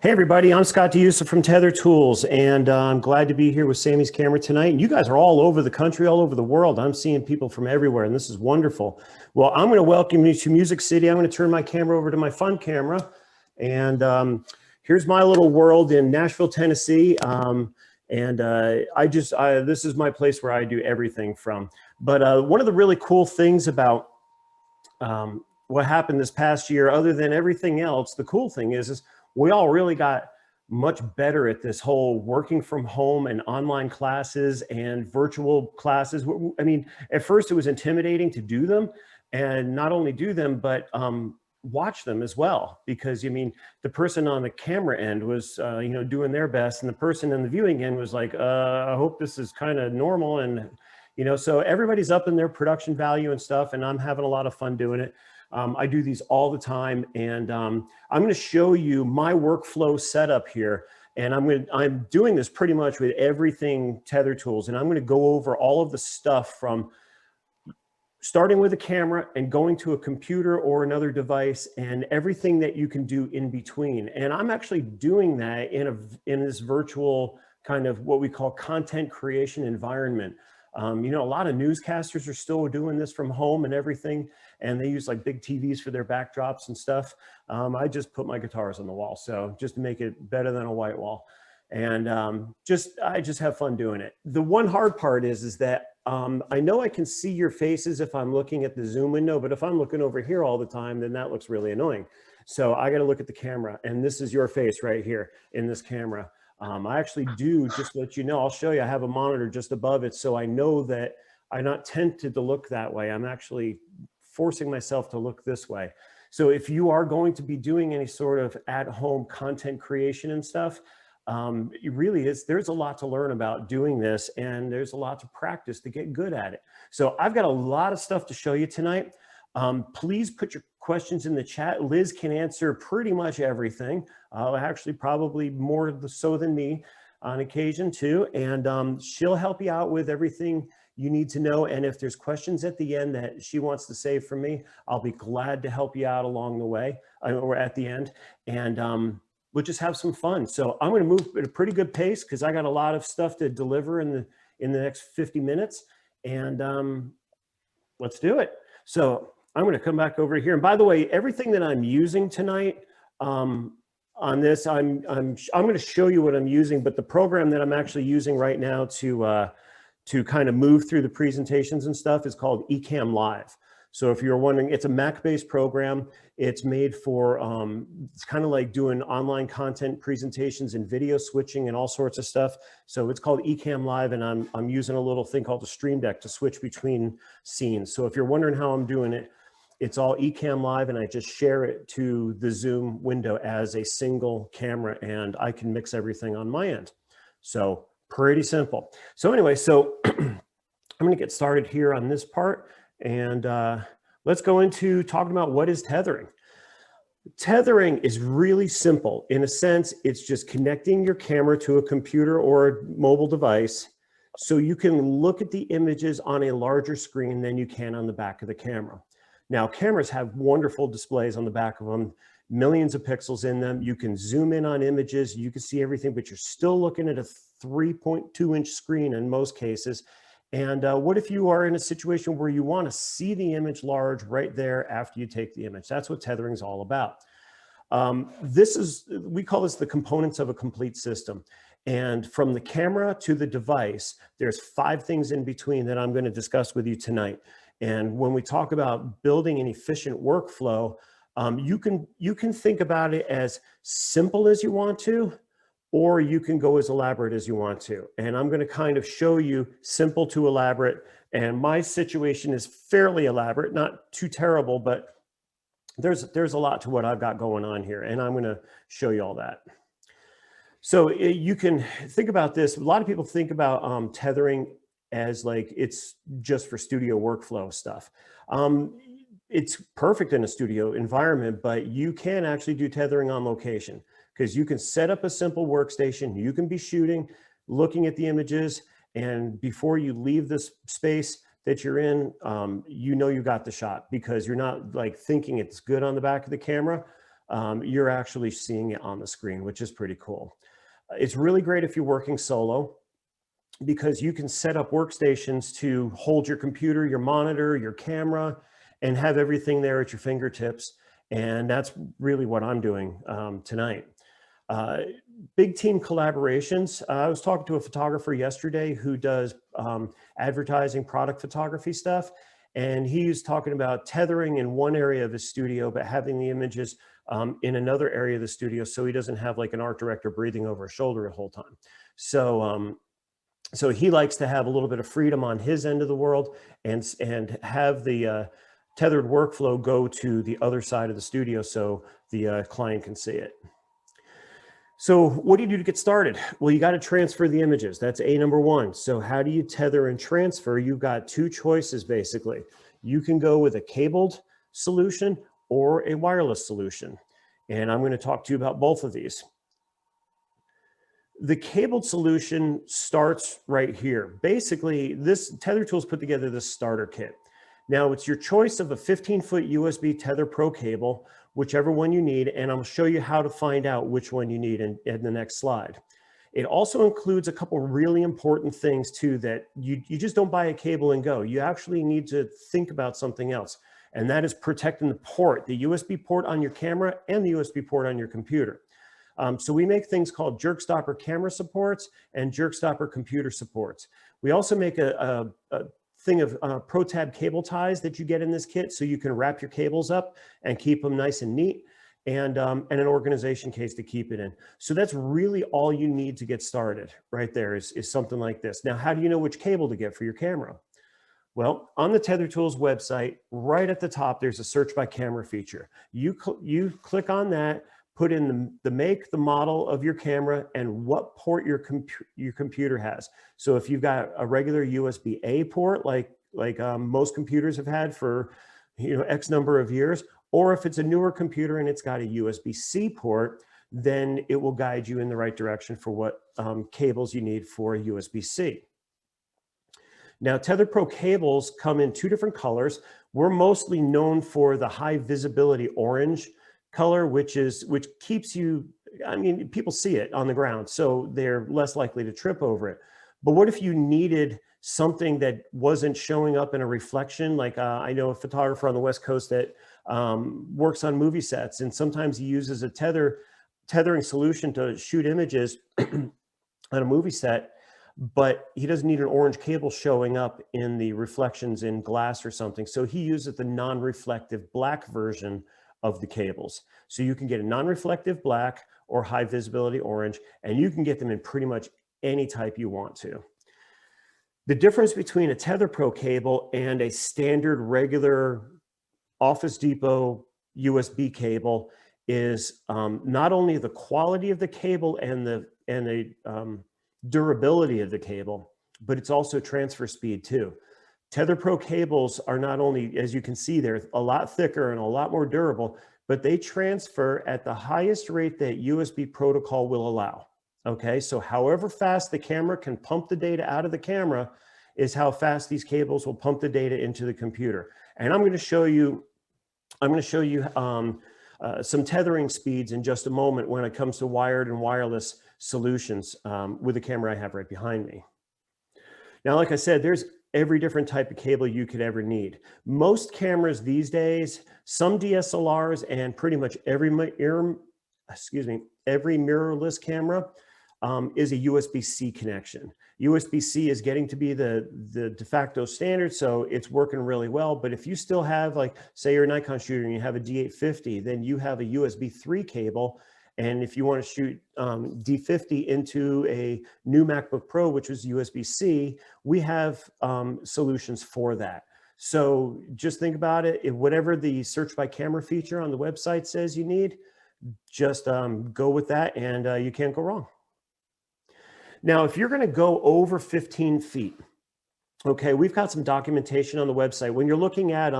Hey everybody, I'm Scott DeYusuf from Tether Tools, and I'm glad to be here with Samy's camera tonight. And you guys are all over the country, all over the world. I'm seeing people from everywhere, and this is wonderful. Well, I'm going to welcome you to Music City. I'm going to turn my camera over to my fun camera, and here's my little world in Nashville, Tennessee. This is my place where I do everything from. But one of the really cool things about what happened this past year, other than everything else, the cool thing is we all really got much better at this whole working from home and online classes and virtual classes. I mean, at first it was intimidating to do them, and not only do them, but watch them as well. Because I mean, the person on the camera end was, doing their best, and the person in the viewing end was like, I hope this is kind of normal. And, so everybody's up in their production value and stuff, and I'm having a lot of fun doing it. I do these all the time, and I'm going to show you my workflow setup here. And I'm doing this pretty much with everything Tether Tools, and I'm going to go over all of the stuff from starting with a camera and going to a computer or another device, and everything that you can do in between. And I'm actually doing that in this virtual kind of what we call content creation environment. A lot of newscasters are still doing this from home and everything, and they use like big TVs for their backdrops and stuff. I just put my guitars on the wall, so just to make it better than a white wall. And I just have fun doing it. The one hard part is that I know I can see your faces if I'm looking at the Zoom window, but if I'm looking over here all the time, then that looks really annoying. So I got to look at the camera, and this is your face right here in this camera. I actually do, just to let you know, I'll show you, I have a monitor just above it, so I know that I'm not tempted to look that way. I'm actually forcing myself to look this way. So if you are going to be doing any sort of at-home content creation and stuff, there's a lot to learn about doing this, and there's a lot to practice to get good at it. So I've got a lot of stuff to show you tonight. Please put your questions in the chat. Liz can answer pretty much everything. Actually, probably more so than me on occasion too. And she'll help you out with everything you need to know. And if there's questions at the end that she wants to save from me, I'll be glad to help you out along the way or at the end. And we'll just have some fun. So I'm going to move at a pretty good pace because I got a lot of stuff to deliver in the next 50 minutes. And let's do it. So I'm going to come back over here. And by the way, everything that I'm using tonight on this, I'm going to show you what I'm using, but the program that I'm actually using right now to kind of move through the presentations and stuff is called Ecamm Live. So if you're wondering, it's a Mac-based program. It's made for, it's kind of like doing online content presentations and video switching and all sorts of stuff. So it's called Ecamm Live, and I'm using a little thing called the Stream Deck to switch between scenes. So if you're wondering how I'm doing it, it's all Ecamm Live, and I just share it to the Zoom window as a single camera, and I can mix everything on my end. So pretty simple. So anyway, so I'm going to get started here on this part. And let's go into talking about what is tethering. Tethering is really simple. In a sense, it's just connecting your camera to a computer or a mobile device so you can look at the images on a larger screen than you can on the back of the camera. Now, cameras have wonderful displays on the back of them, millions of pixels in them. You can zoom in on images, you can see everything, but you're still looking at a 3.2-inch screen in most cases. And what if you are in a situation where you want to see the image large right there after you take the image? That's what tethering is all about. We call this the components of a complete system. And from the camera to the device, there's 5 things in between that I'm going to discuss with you tonight. And when we talk about building an efficient workflow, you can think about it as simple as you want to, or you can go as elaborate as you want to. And I'm going to kind of show you simple to elaborate. And my situation is fairly elaborate, not too terrible, but there's a lot to what I've got going on here. And I'm going to show you all that. So you can think about this. A lot of people think about tethering as like it's just for studio workflow stuff. It's perfect in a studio environment, but you can actually do tethering on location, because you can set up a simple workstation. You can be shooting, looking at the images, and before you leave this space that you're in, you know you got the shot, because you're not like thinking it's good on the back of the camera. you're actually seeing it on the screen, which is pretty cool. It's really great if you're working solo, because you can set up workstations to hold your computer, your monitor, your camera, and have everything there at your fingertips. And that's really what I'm doing tonight. Big team collaborations. I was talking to a photographer yesterday who does advertising, product photography stuff. And he was talking about tethering in one area of his studio, but having the images in another area of the studio, so he doesn't have like an art director breathing over his shoulder the whole time. So he likes to have a little bit of freedom on his end of the world and have the tethered workflow go to the other side of the studio so the client can see it. So what do you do to get started? Well, you got to transfer the images. That's number one. So how do you tether and transfer? You've got two choices, basically. You can go with a cabled solution or a wireless solution. And I'm going to talk to you about both of these. The cabled solution starts right here. Basically, this Tether Tools put together this starter kit. Now, it's your choice of a 15-foot USB Tether Pro cable, whichever one you need, and I'll show you how to find out which one you need in the next slide. It also includes a couple really important things too, that you just don't buy a cable and go. You actually need to think about something else, and that is protecting the port, the USB port on your camera and the USB port on your computer. So we make things called jerk stopper camera supports and jerk stopper computer supports. We also make a thing of Pro Tab cable ties that you get in this kit, so you can wrap your cables up and keep them nice and neat, and an organization case to keep it in. So that's really all you need to get started right there is something like this. Now, how do you know which cable to get for your camera? Well, on the Tether Tools website, right at the top, there's a search by camera feature. You click on that, put in the make, the model of your camera, and what port your computer has. So if you've got a regular USB-A port, like most computers have had for X number of years, or if it's a newer computer and it's got a USB-C port, then it will guide you in the right direction for what cables you need for a USB-C. Now, Tether Pro cables come in two different colors. We're mostly known for the high visibility orange color, which keeps you, I mean, people see it on the ground, so they're less likely to trip over it. But what if you needed something that wasn't showing up in a reflection? Like I know a photographer on the West Coast that works on movie sets, and sometimes he uses a tethering solution to shoot images on a movie set, but he doesn't need an orange cable showing up in the reflections in glass or something. So he uses the non-reflective black version of the cables. So you can get a non-reflective black or high visibility orange, and you can get them in pretty much any type you want to. The difference between a Tether Pro cable and a standard regular Office Depot USB cable is not only the quality of the cable and the durability of the cable, but it's also transfer speed too. Tether Pro cables are not only, as you can see, they're a lot thicker and a lot more durable, but they transfer at the highest rate that USB protocol will allow. Okay, so however fast the camera can pump the data out of the camera is how fast these cables will pump the data into the computer. And I'm going to show you some tethering speeds in just a moment when it comes to wired and wireless solutions with the camera I have right behind me. Now, like I said, there's every different type of cable you could ever need. Most cameras these days, some DSLRs and pretty much every mirrorless camera is a USB-C connection. USB-C is getting to be the de facto standard, so it's working really well. But if you still have, like, say you're a Nikon shooter and you have a D850, then you have a USB 3 cable. And if you want to shoot D50 into a new MacBook Pro, which was USB-C, we have solutions for that. So just think about it. Whatever the search by camera feature on the website says you need, just go with that, and you can't go wrong. Now, if you're going to go over 15 feet, okay, we've got some documentation on the website. When you're looking at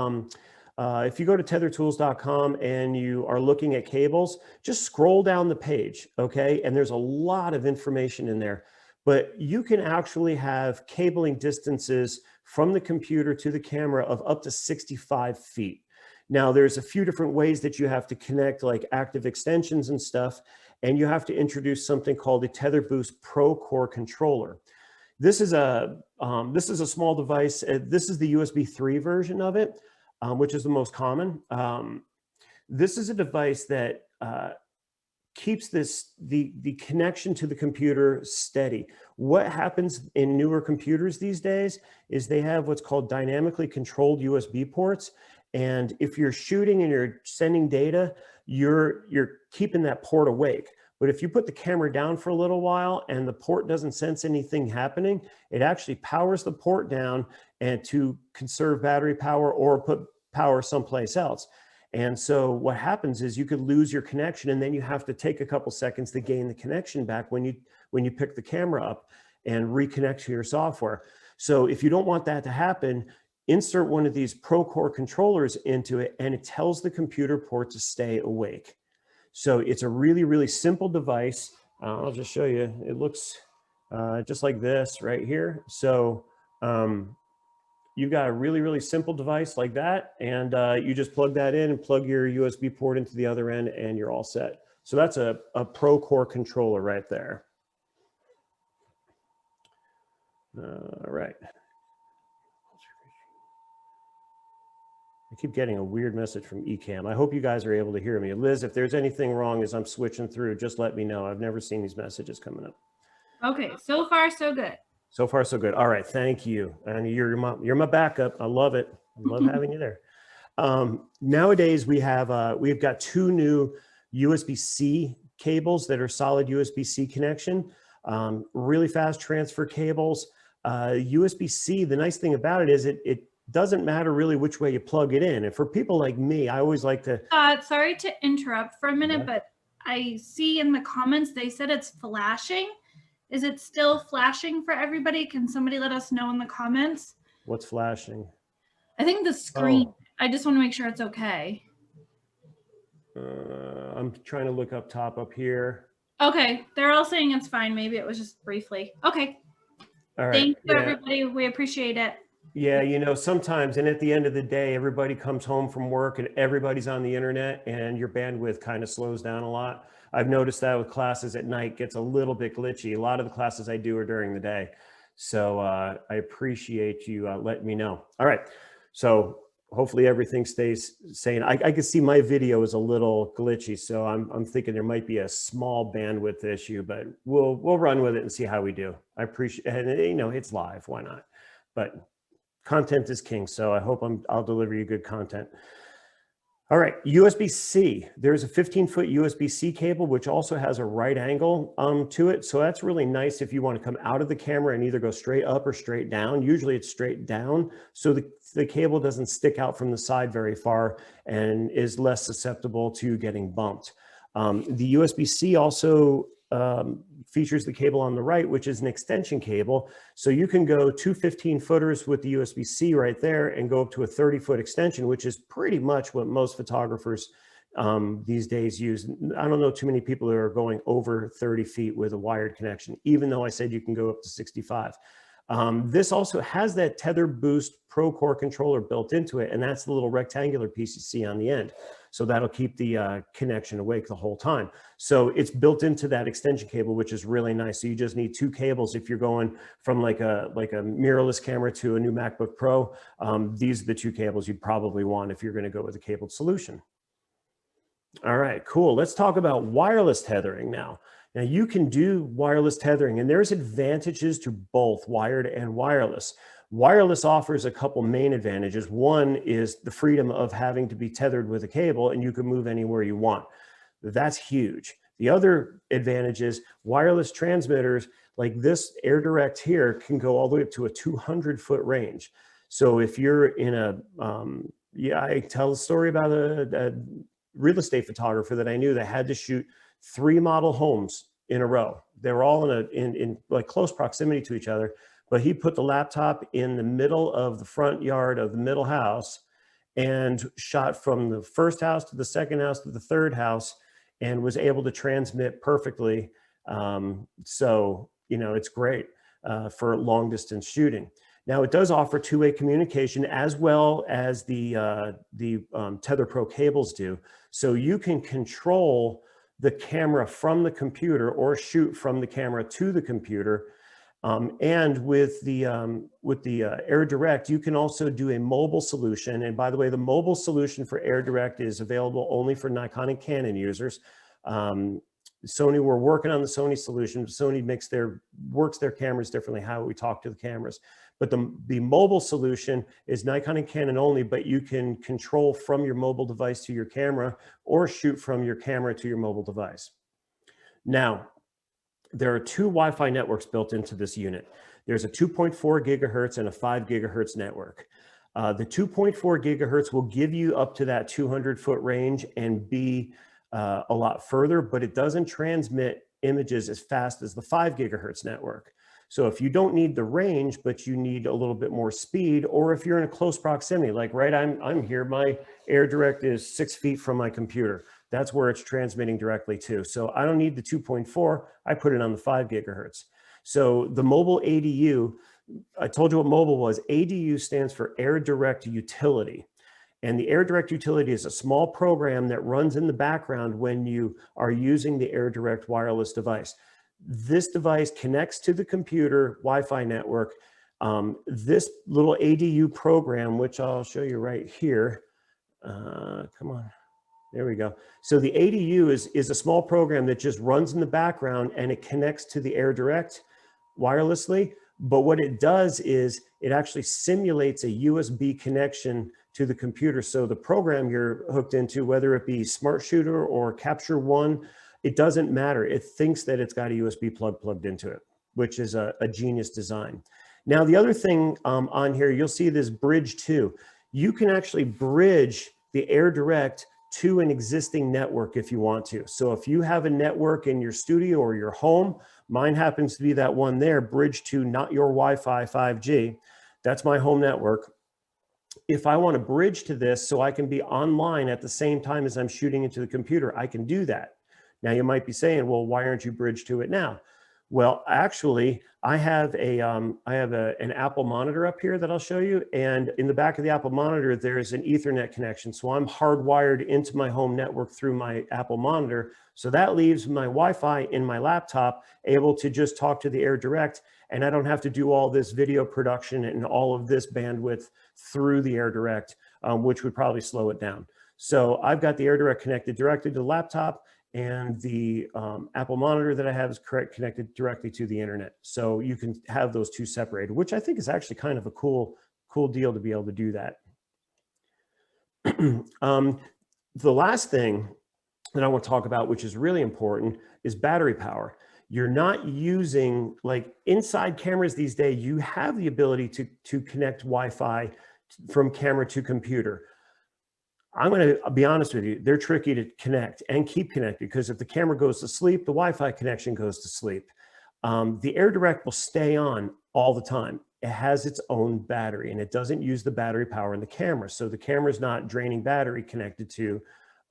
if you go to tethertools.com and you are looking at cables, just scroll down the page, okay? And there's a lot of information in there, but you can actually have cabling distances from the computer to the camera of up to 65 feet. Now there's a few different ways that you have to connect, like active extensions and stuff, and you have to introduce something called a Tether Boost Pro Core controller. This is a small device. This is the USB 3 version of it, which is the most common. This is a device that keeps the connection to the computer steady. What happens in newer computers these days is they have what's called dynamically controlled USB ports. And if you're shooting and you're sending data, you're keeping that port awake. But if you put the camera down for a little while and the port doesn't sense anything happening, it actually powers the port down and to conserve battery power or put power someplace else. And so what happens is you could lose your connection, and then you have to take a couple seconds to gain the connection back when you pick the camera up and reconnect to your software. So if you don't want that to happen, insert one of these Procore controllers into it, and it tells the computer port to stay awake. So it's a really, really simple device. I'll just show you. It looks just like this right here. So you've got a really, really simple device like that, and you just plug that in and plug your USB port into the other end, and you're all set. So that's a Procore controller right there. All right. I keep getting a weird message from Ecamm. I hope you guys are able to hear me. Liz, if there's anything wrong as I'm switching through, just let me know. I've never seen these messages coming up. Okay, so far so good. So far so good. All right, thank you. And you're my backup. I love it. I love having you there. Nowadays we've got two new USB-C cables that are solid USB-C connection. Really fast transfer cables. USB-C, the nice thing about it is it doesn't matter really which way you plug it in. And for people like me, I always like to... Sorry to interrupt for a minute, but I see in the comments, they said it's flashing. Is it still flashing for everybody? Can somebody let us know in the comments? What's flashing? I think the screen. Oh. I just want to make sure it's okay. I'm trying to look up top up here. Okay, they're all saying it's fine. Maybe it was just briefly. Okay. All right. Thank you, everybody. We appreciate it. Yeah, you know, sometimes, and at the end of the day, everybody comes home from work and everybody's on the internet, and your bandwidth kind of slows down a lot. I've noticed that with classes at night gets a little bit glitchy. A lot of the classes I do are during the day. So I appreciate you letting me know. All right, so hopefully everything stays sane. I can see my video is a little glitchy, so I'm thinking there might be a small bandwidth issue, but we'll run with it and see how we do. I appreciate, and you know, it's live, why not? But content is king, so I hope I'll deliver you good content. All right, USB-C. There's a 15-foot USB-C cable, which also has a right angle to it. So that's really nice if you want to come out of the camera and either go straight up or straight down. Usually it's straight down, so the cable doesn't stick out from the side very far and is less susceptible to getting bumped. The USB-C also features the cable on the right, which is an extension cable. So you can go two 15-footers with the USB-C right there and go up to a 30-foot extension, which is pretty much what most photographers these days use. I don't know too many people who are going over 30 feet with a wired connection, even though I said you can go up to 65. This also has that Tether Boost Procore controller built into it, and that's the little rectangular piece you see on the end. So that'll keep the connection awake the whole time. So it's built into that extension cable, which is really nice. So you just need two cables if you're going from like a mirrorless camera to a new MacBook Pro. These are the two cables you'd probably want if you're going to go with a cabled solution. All right, cool. Let's talk about wireless tethering now. Now you can do wireless tethering, and there's advantages to both wired and wireless. Wireless offers a couple main advantages. One is the freedom of having to be tethered with a cable, and you can move anywhere you want. That's huge. The other advantage is wireless transmitters like this AirDirect here can go all the way up to a 200-foot range. So if you're in a, I tell a story about a real estate photographer that I knew that had to shoot 3 model homes in a row. They were all in like close proximity to each other, but he put the laptop in the middle of the front yard of the middle house and shot from the first house to the second house to the third house and was able to transmit perfectly. So, you know, it's great for long distance shooting. Now it does offer two-way communication as well as the Tether Pro cables do. So you can control the camera from the computer or shoot from the camera to the computer. And with the AirDirect, you can also do a mobile solution. And by the way, the mobile solution for AirDirect is available only for Nikon and Canon users. Sony, we're working on the Sony solution. Sony works their cameras differently, how we talk to the cameras. But the mobile solution is Nikon and Canon only, but you can control from your mobile device to your camera or shoot from your camera to your mobile device. Now, there are two Wi-Fi networks built into this unit. There's a 2.4 gigahertz and a 5 gigahertz network. The 2.4 gigahertz will give you up to that 200-foot range and be a lot further, but it doesn't transmit images as fast as the 5 gigahertz network. So if you don't need the range, but you need a little bit more speed, or if you're in a close proximity, like I'm here, my AirDirect is 6 feet from my computer. That's where it's transmitting directly to. So I don't need the 2.4, I put it on the 5 gigahertz. So the mobile ADU, I told you what mobile was. ADU stands for AirDirect Utility. And the AirDirect Utility is a small program that runs in the background when you are using the AirDirect wireless device. This device connects to the computer Wi-Fi network. This little ADU program, which I'll show you right here. Come on. There we go. So the ADU is a small program that just runs in the background and it connects to the AirDirect wirelessly. But what it does is it actually simulates a USB connection to the computer. So the program you're hooked into, whether it be Smart Shooter or Capture One, it doesn't matter. It thinks that it's got a USB plug plugged into it, which is a genius design. Now, the other thing on here, you'll see this bridge too. You can actually bridge the AirDirect to an existing network if you want to. So if you have a network in your studio or your home, mine happens to be that one there, bridge to not your Wi-Fi 5G. That's my home network. If I want to bridge to this so I can be online at the same time as I'm shooting into the computer, I can do that. Now you might be saying, well, why aren't you bridged to it now? Well, actually, I have an Apple monitor up here that I'll show you. And in the back of the Apple monitor, there's an Ethernet connection. So I'm hardwired into my home network through my Apple monitor. So that leaves my Wi-Fi in my laptop able to just talk to the AirDirect. And I don't have to do all this video production and all of this bandwidth through the AirDirect, which would probably slow it down. So I've got the AirDirect connected directly to the laptop, and the Apple monitor that I have is connected directly to the internet. So you can have those two separated, which I think is actually kind of a cool deal to be able to do that. The last thing that I want to talk about, which is really important, is battery power. You're not using, like inside cameras these days, you have the ability to connect Wi-Fi from camera to computer. I'm going to be honest with you, they're tricky to connect and keep connected, because if the camera goes to sleep, the Wi-Fi connection goes to sleep. The AirDirect will stay on all the time. It has its own battery and it doesn't use the battery power in the camera. So the camera's not draining battery connected to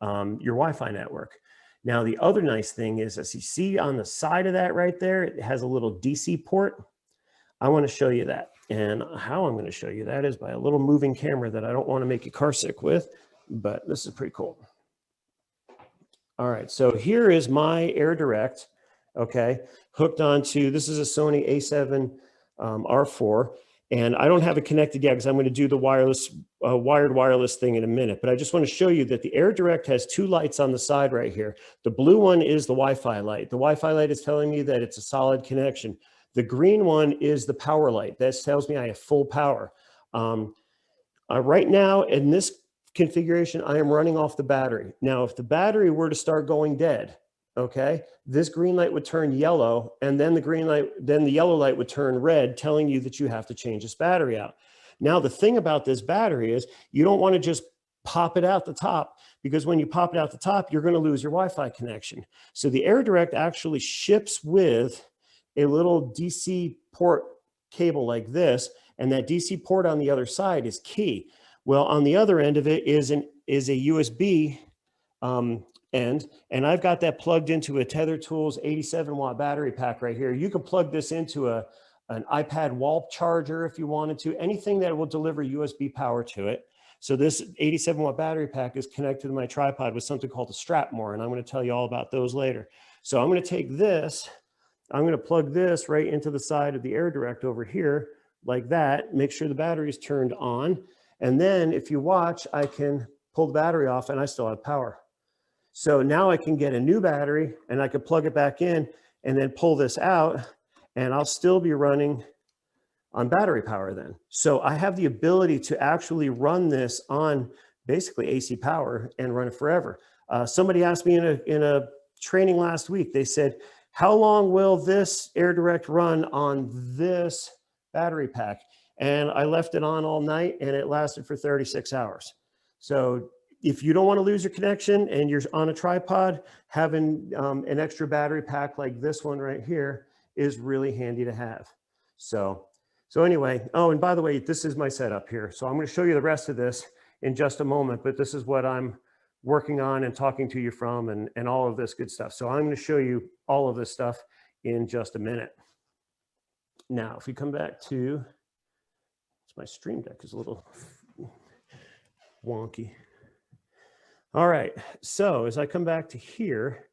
your Wi-Fi network. Now, the other nice thing is, as you see on the side of that right there, it has a little DC port. I want to show you that. And how I'm going to show you that is by a little moving camera that I don't want to make you car sick with. But this is pretty cool. All right, so here is my AirDirect, okay, hooked onto, this is a Sony A7 R4, and I don't have it connected yet because I'm going to do the wireless, wired wireless thing in a minute, but I just want to show you that the AirDirect has two lights on the side right here. The blue one is the Wi-Fi light. The Wi-Fi light is telling me that it's a solid connection. The green one is the power light. That tells me I have full power. Right now, in this configuration, I am running off the battery. Now, if the battery were to start going dead, okay, this green light would turn yellow, and then the yellow light would turn red, telling you that you have to change this battery out. Now, the thing about this battery is you don't want to just pop it out the top, because when you pop it out the top, you're going to lose your Wi-Fi connection. So the AirDirect actually ships with a little DC port cable like this, and that DC port on the other side is key. Well, on the other end of it is a USB end, and I've got that plugged into a Tether Tools 87-watt battery pack right here. You can plug this into a an iPad wall charger if you wanted to, anything that will deliver USB power to it. So this 87 watt battery pack is connected to my tripod with something called a strap more, and I'm going to tell you all about those later. So I'm going to take this, I'm going to plug this right into the side of the air direct over here like that, make sure the battery is turned on. And then if you watch, I can pull the battery off and I still have power. So now I can get a new battery and I can plug it back in and then pull this out and I'll still be running on battery power then. So I have the ability to actually run this on basically AC power and run it forever. Somebody asked me in a training last week, they said, how long will this air direct run on this battery pack? And I left it on all night and it lasted for 36 hours. So if you don't want to lose your connection and you're on a tripod, having an extra battery pack like this one right here is really handy to have. So anyway, oh, and by the way, this is my setup here. So I'm going to show you the rest of this in just a moment, but this is what I'm working on and talking to you from and all of this good stuff. So I'm going to show you all of this stuff in just a minute. Now, if we come back to, my Stream Deck is a little wonky. All right, so as I come back to here,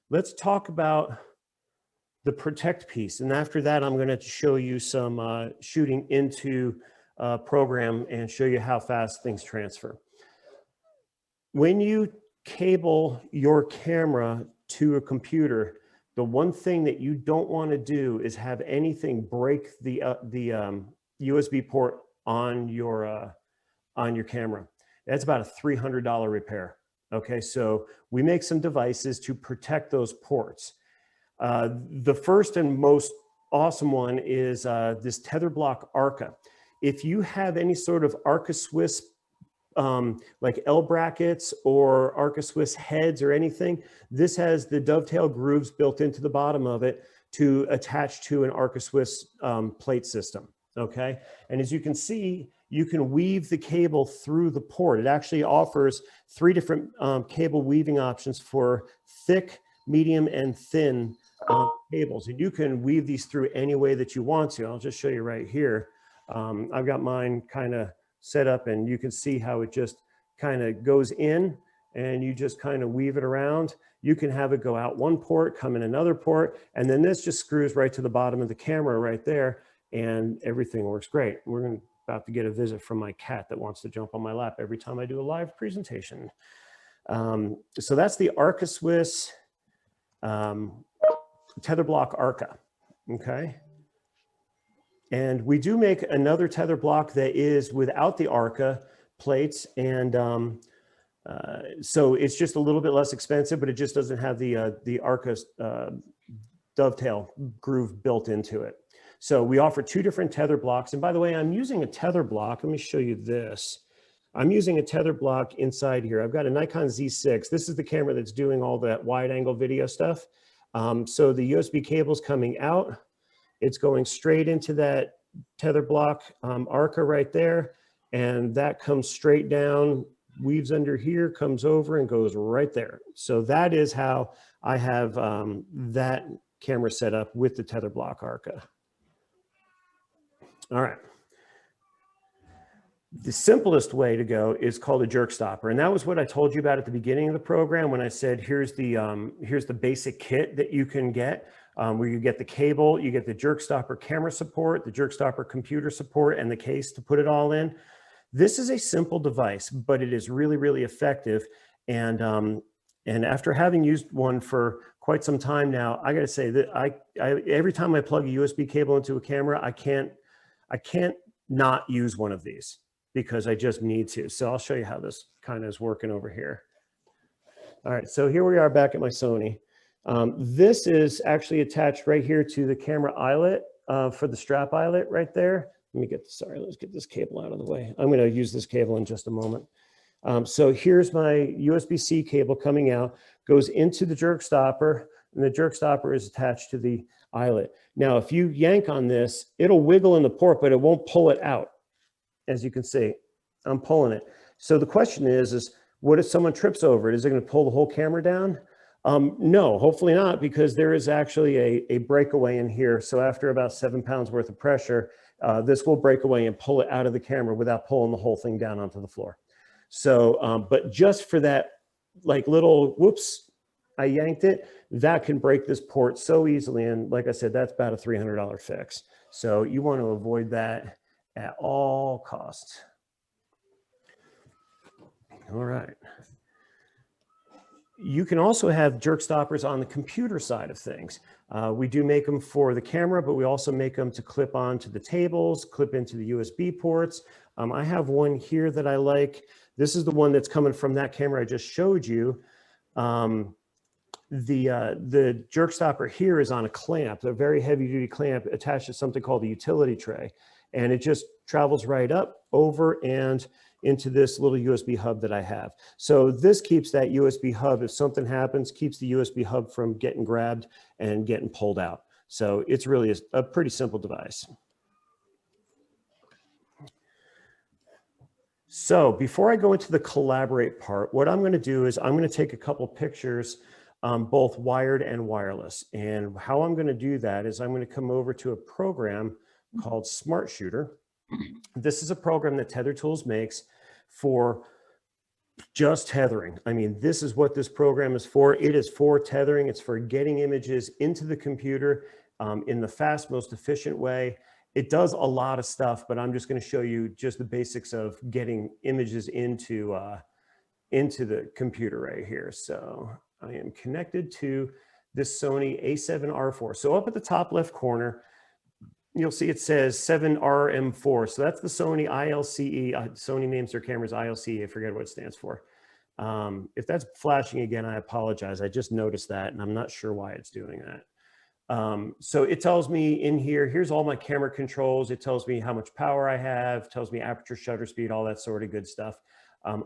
let's talk about the protect piece. And after that, I'm going to show you some shooting into a program and show you how fast things transfer. When you cable your camera to a computer, the one thing that you don't want to do is have anything break the USB port on your camera. That's about a $300 repair. Okay, so we make some devices to protect those ports. The first and most awesome one is this Tether block ARCA. If you have any sort of ARCA Swiss like L brackets or ARCA Swiss heads or anything, this has the dovetail grooves built into the bottom of it to attach to an ARCA Swiss plate system. Okay, and as you can see, you can weave the cable through the port. It actually offers 3 different cable weaving options for thick, medium, and thin cables. And you can weave these through any way that you want to. I'll just show you right here. I've got mine kind of set up and you can see how it just kind of goes in and you just kind of weave it around. You can have it go out one port, come in another port, and then this just screws right to the bottom of the camera right there and everything works great. We're about to get a visit from my cat that wants to jump on my lap every time I do a live presentation. So that's the ARCA Swiss Tether block ARCA, okay? And we do make another tether block that is without the ARCA plates, and so it's just a little bit less expensive, but it just doesn't have the ARCA dovetail groove built into it. So we offer 2 different tether blocks. And by the way, I'm using a tether block. Let me show you this. I'm using a tether block inside here. I've got a Nikon Z6. This is the camera that's doing all that wide angle video stuff. So the USB cable's coming out. It's going straight into that tether block ARCA right there. And that comes straight down, weaves under here, comes over and goes right there. So that is how I have that camera set up with the tether block ARCA. All right. The simplest way to go is called a jerk stopper. And that was what I told you about at the beginning of the program when I said, here's the basic kit that you can get, where you get the cable, you get the jerk stopper camera support, the jerk stopper computer support, and the case to put it all in. This is a simple device, but it is really, really effective. And after having used one for quite some time now, I got to say that every time I plug a USB cable into a camera, I can't not use one of these because I just need to. So I'll show you how this kind of is working over here. All right, so here we are back at my Sony. This is actually attached right here to the camera eyelet for the strap eyelet right there. Let's get this cable out of the way. I'm going to use this cable in just a moment. So here's my USB-C cable coming out, goes into the jerk stopper, and the jerk stopper is attached to the eyelet. Now, if you yank on this, it'll wiggle in the port, but it won't pull it out. As you can see, I'm pulling it. So the question is what if someone trips over it? Is it going to pull the whole camera down? No, hopefully not, because there is actually a breakaway in here. So after about 7 pounds worth of pressure, this will break away and pull it out of the camera without pulling the whole thing down onto the floor. So, but just for that, like little whoops, I yanked it, that can break this port so easily. And like I said, that's about a $300 fix. So you want to avoid that at all costs. All right. You can also have jerk stoppers on the computer side of things. We do make them for the camera, but we also make them to clip onto the tables, clip into the USB ports. I have one here that I like. This is the one that's coming from that camera I just showed you. The jerk stopper here is on a clamp, a very heavy duty clamp attached to something called a utility tray. And it just travels right up, over, and into this little USB hub that I have. So this keeps that USB hub, if something happens, keeps the USB hub from getting grabbed and getting pulled out. So it's really a pretty simple device. So before I go into the collaborate part, what I'm going to do is I'm going to take a couple pictures, both wired and wireless. And how I'm going to do that is I'm going to come over to a program called Smart Shooter. This is a program that Tether Tools makes for just tethering. I mean, this is what this program is for. It is for tethering. It's for getting images into the computer in the fast, most efficient way. It does a lot of stuff, but I'm just going to show you just the basics of getting images into the computer right here. So I am connected to this Sony A7R4. So up at the top left corner, you'll see it says 7RM4. So that's the Sony ILCE. Sony names their cameras ILCE. I forget what it stands for. If that's flashing again, I apologize. I just noticed that, and I'm not sure why it's doing that. So it tells me in here, here's all my camera controls. It tells me how much power I have, tells me aperture, shutter speed, all that sort of good stuff.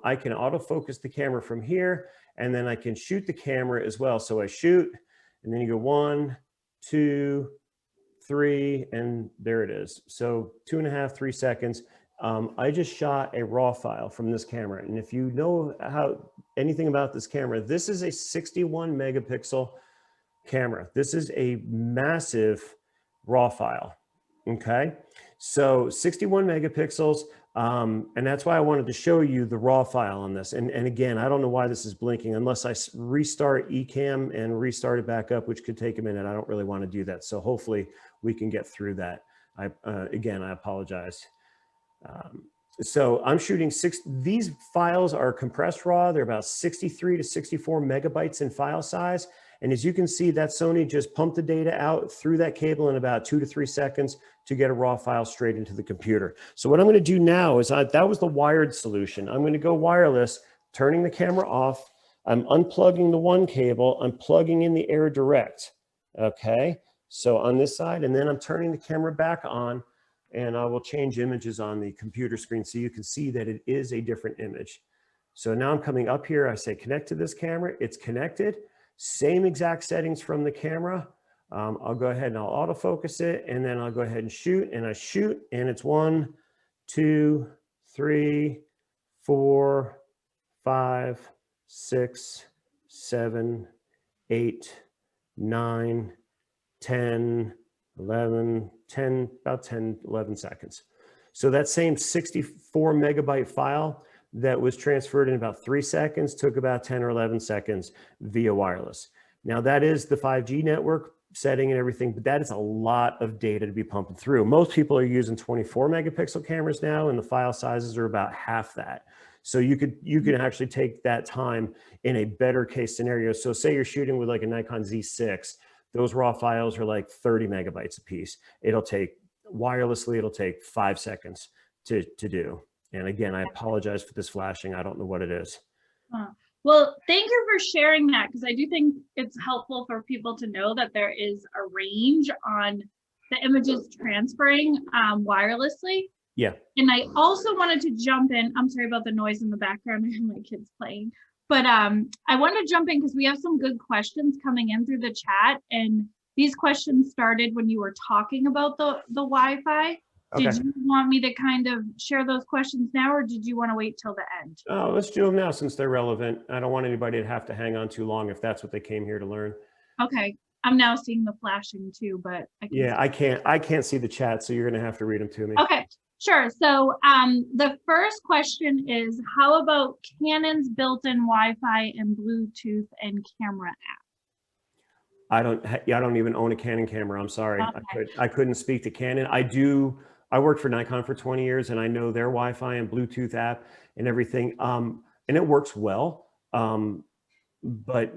I can autofocus the camera from here, and then I can shoot the camera as well. So I shoot, and then you go 1, 2, 3, and there it is. So 2.5, 3 seconds. I just shot a raw file from this camera. And if you know anything about this camera, this is a 61 megapixel camera. This is a massive raw file. Okay. So 61 megapixels. And that's why I wanted to show you the raw file on this. And again, I don't know why this is blinking unless I restart Ecamm and restart it back up, which could take a minute. I don't really want to do that. So hopefully we can get through that. Again, I apologize. So I'm shooting these files are compressed raw. They're about 63 to 64 megabytes in file size. And as you can see, that Sony just pumped the data out through that cable in about 2 to 3 seconds to get a raw file straight into the computer. So what I'm going to do now is that was the wired solution. I'm going to go wireless, turning the camera off. I'm unplugging the one cable. I'm plugging in the Air Direct. Okay. So on this side, and then I'm turning the camera back on, and I will change images on the computer screen so you can see that it is a different image. So now I'm coming up here. I say connect to this camera. It's connected. Same exact settings from the camera. I'll go ahead and I'll autofocus it, and then I'll go ahead and shoot, and I shoot, and it's 1, 2, 3, 4, 5, 6, 7, 8, 9, 10, 11, 10, about 10, 11 seconds. So that same 64 megabyte file that was transferred in about 3 seconds took about 10 or 11 seconds via wireless. Now that is the 5G network setting and everything, but that is a lot of data to be pumping through. Most people are using 24 megapixel cameras now, and the file sizes are about half that. So you can actually take that time in a better case scenario. So say you're shooting with like a Nikon Z6, those raw files are like 30 megabytes a piece. It'll take wirelessly, it'll take 5 seconds to do. And again, I apologize for this flashing. I don't know what it is. Well, thank you for sharing that, because I do think it's helpful for people to know that there is a range on the images transferring wirelessly. Yeah. And I also wanted to jump in. I'm sorry about the noise in the background. I have my kids playing. But I want to jump in because we have some good questions coming in through the chat. And these questions started when you were talking about the Wi-Fi. Did Okay. you want me to kind of share those questions now, or did you want to wait till the end? Oh, let's do them now since they're relevant. I don't want anybody to have to hang on too long if that's what they came here to learn. Okay, I'm now seeing the flashing too, but I can Yeah, I can't see the chat, so you're gonna have to read them to me. Okay, sure. So the first question is, how about Canon's built-in Wi-Fi and Bluetooth and camera app? I don't even own a Canon camera. I'm sorry. Okay. I couldn't speak to Canon. I worked for Nikon for 20 years and I know their Wi-Fi and Bluetooth app and everything. And it works well. But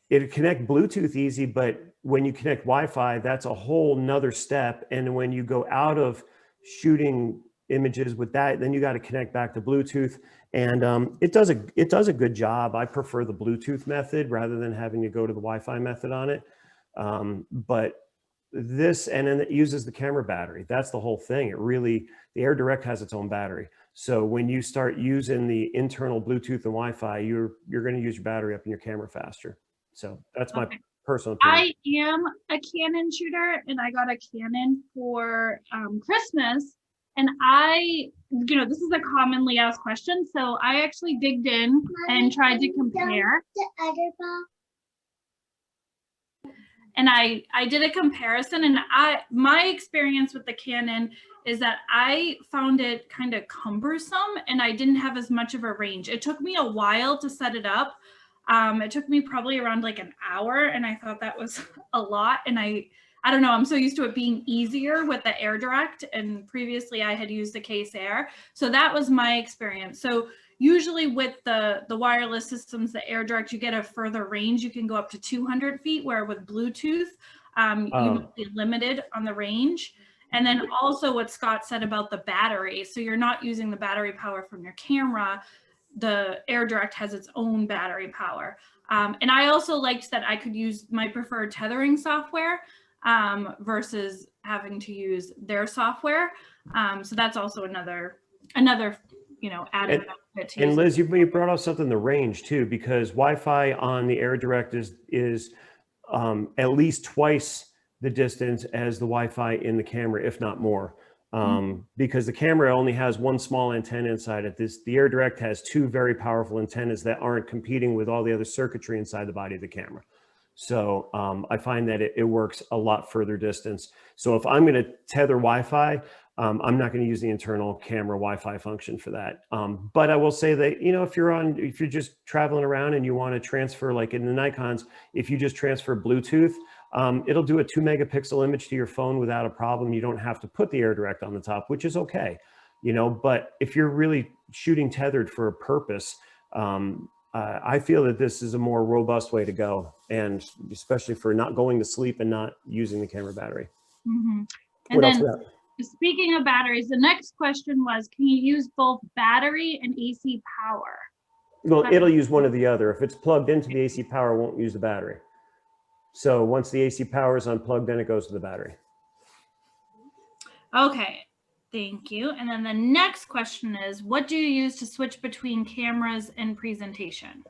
it connect Bluetooth easy, but when you connect Wi-Fi, that's a whole nother step. And when you go out of shooting images with that, then you got to connect back to Bluetooth. And it does a good job. I prefer the Bluetooth method rather than having to go to the Wi-Fi method on it. But this, and then it uses the camera battery. That's the whole thing. The AirDirect has its own battery. So when you start using the internal Bluetooth and Wi-Fi, you're going to use your battery up in your camera faster. So that's my personal opinion. I am a Canon shooter, and I got a Canon for Christmas. And this is a commonly asked question. So I actually digged in and tried to compare. And I did a comparison, and my experience with the Canon is that I found it kind of cumbersome, and I didn't have as much of a range. It took me a while to set it up. It took me probably around like an hour, and I thought that was a lot. And I don't know, I'm so used to it being easier with the AirDirect, and previously I had used the Case Air. So that was my experience. So usually with the wireless systems, the AirDirect, you get a further range. You can go up to 200 feet, where with Bluetooth, you might be limited on the range. And then also what Scott said about the battery. So you're not using the battery power from your camera. The AirDirect has its own battery power. And I also liked that I could use my preferred tethering software versus having to use their software. So that's also another added benefit to. And Liz, you brought up something, the range too, because Wi-Fi on the AirDirect is at least twice the distance as the Wi-Fi in the camera, if not more. Because the camera only has one small antenna inside it. The AirDirect has two very powerful antennas that aren't competing with all the other circuitry inside the body of the camera. So I find that it works a lot further distance. So if I'm going to tether Wi-Fi, I'm not going to use the internal camera Wi-Fi function for that. But I will say that, if you're just traveling around and you want to transfer, like in the Nikons, if you just transfer Bluetooth, it'll do a 2 megapixel image to your phone without a problem. You don't have to put the AirDirect on the top, which is okay, but if you're really shooting tethered for a purpose, I feel that this is a more robust way to go, and especially for not going to sleep and not using the camera battery. And what then, else? Speaking of batteries, the next question was, can you use both battery and AC power? Well, it'll use one or the other. If it's plugged into the AC power, it won't use the battery. So once the AC power is unplugged, then it goes to the battery. Okay, thank you. And then the next question is, what do you use to switch between cameras and presentation?